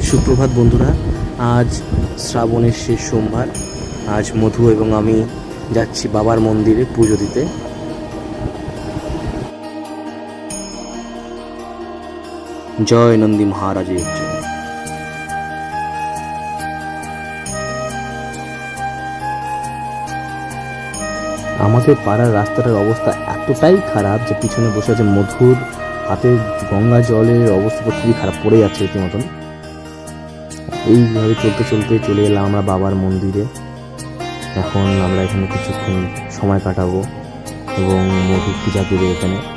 সুপ্রভাত বন্ধুরা, আজ শ্রাবণের শেষ সোমবার। আজ মধু এবং আমি যাচ্ছি বাবার মন্দিরে পুজো দিতে। জয় নন্দী মহারাজের জয়। আমাদের পাড়ার রাস্তাটার অবস্থা এতটাই খারাপ যে পিছনে বসে আছে মধুর হাতে গঙ্গা জলের অবস্থা তো খুবই খারাপ, পড়ে যাচ্ছে রীতিমতন। এইভাবে চলতে চলতে চলে এলাম আমরা বাবার মন্দিরে। এখন আমরা এখানে কিছুক্ষণ সময় কাটাবো এবং মধু পূজা দেবে এখানে।